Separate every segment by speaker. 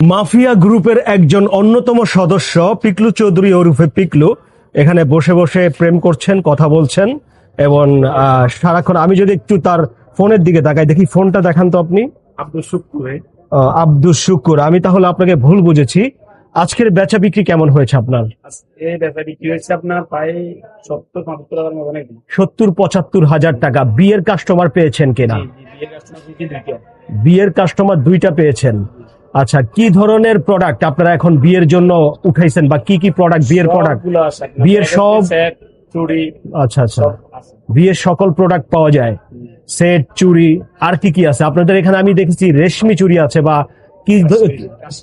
Speaker 1: Mafia গ্রুপের একজন অন্যতম সদস্য পিকলু চৌধুরী ওরফে পিকলু এখানে বসে বসে প্রেম করছেন, কথা বলছেন এবং সারাক্ষণ আমি যদি একটু তার ফোনের দিকে তাকাই, দেখি ফোনটা দেখান তো আপনি। আব্দুল শুকুর। আমি তাহলে আপনাকে ভুল বুঝেছি। আজকের বেচা বিক্রি কেমন হয়েছে আপনার?
Speaker 2: আপনার প্রায়
Speaker 1: 70-75 হাজার টাকা। বিয়ের কাস্টমার পেয়েছেন কিনা? বিয়ের কাস্টমার 2টা পেয়েছেন। আচ্ছা, কি ধরনের প্রোডাক্ট আপনারা এখন বিয়ের জন্য উঠাইছেন বা কি কি প্রোডাক্ট? বিয়ের প্রোডাক্ট, বিয়ের সব, আচ্ছা আচ্ছা, বিয়ের সকল প্রোডাক্ট পাওয়া যায়, সেট, চুড়ি, আর কি কি আছে আপনাদের এখানে? আমি দেখেছি রেশমি চুড়ি আছে বা কি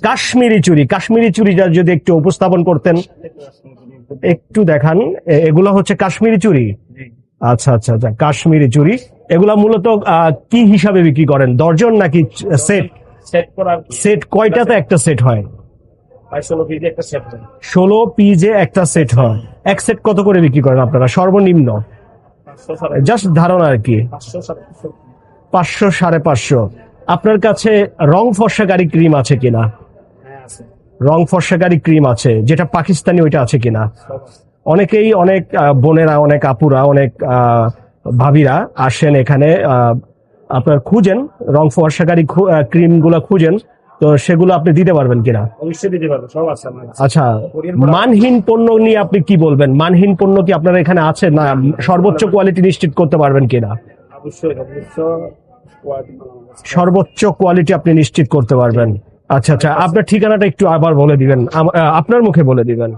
Speaker 1: কাশ্মীরি চুড়ি। কাশ্মীরি চুড়িটা যদি একটু উপস্থাপন করতেন, একটু দেখান। এগুলো হচ্ছে কাশ্মীরি চুড়ি। আচ্ছা আচ্ছা আচ্ছা, কাশ্মীরি চুড়ি। এগুলা মূলত কি হিসাবে বিক্রি করেন? দর্জন নাকি সেট? সেট কয়টাতে একটা সেট হয়? 16 পিজে একটা সেট হয়। এক সেট কত করে বিক্রি করেন আপনারা সর্বনিম্ন? জাস্ট ধারণা আর কি। 500-550। আপনার কাছে রং ফর্সাকারী ক্রিম আছে কিনা? রং ফর্সাকারী ক্রিম আছে, যেটা পাকিস্তানি, ওইটা আছে কিনা? অনেকেই, অনেক বোনেরা, অনেক আপুরা, অনেক ভাবিরা আসেন এখানে, আপনার খুঁজেন রং ফর্সাকারী ক্রিম গুলা খুঁজেন, তো সেগুলো আপনি দিতে পারবেন কিনা?
Speaker 2: অবশ্যই দিতে পারবো, সব আছে।
Speaker 1: আচ্ছা, মানহীন পণ্য নিয়ে আপনি কি বলবেন? মানহীন পণ্য কি আপনার এখানে আছে না? সর্বোচ্চ কোয়ালিটি নিশ্চিত করতে পারবেন কিনা?
Speaker 2: অবশ্যই
Speaker 1: সর্বোচ্চ কোয়ালিটি আপনি নিশ্চিত করতে পারবেন। আচ্ছা আচ্ছা, আপনার ঠিকানাটা একটু আবার বলে দিবেন, আপনার মুখে বলে দিবেন।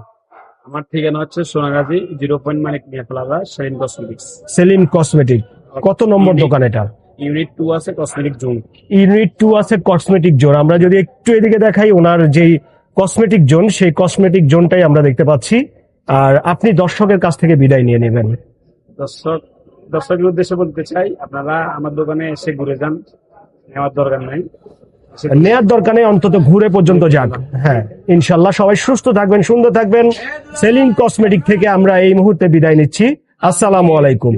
Speaker 2: আমার ঠিকানা হচ্ছে Sonagazi 0.1 Miah plaza, Selim cosmetics.
Speaker 1: Selim cosmetic. কত নম্বর দোকান এটা?
Speaker 2: ইউনিট 2 আছে, কসমেটিক জোন।
Speaker 1: ইউনিট 2 আছে, কসমেটিক জোন। আমরা যদি একটু এদিকে দেখাই, ওনার যেই কসমেটিক জোন, সেই কসমেটিক জোনটাই আমরা দেখতে পাচ্ছি। আর আপনি দর্শকের কাছ থেকে বিদায় নিয়ে নেবেন।
Speaker 2: দর্শকের উদ্দেশ্যে বলতে চাই, আপনারা আমার দোকানে এসে ঘুরে যান, নেওয়ার দরকার নাই।
Speaker 1: নেয়ার দরকার নেই, অন্তত ঘুরে পর্যন্ত যাক। হ্যাঁ, ইনশাল্লাহ সবাই সুস্থ থাকবেন, সুন্দর থাকবেন। সেলিম কসমেটিক থেকে আমরা এই মুহূর্তে বিদায় নিচ্ছি। আসসালামু আলাইকুম।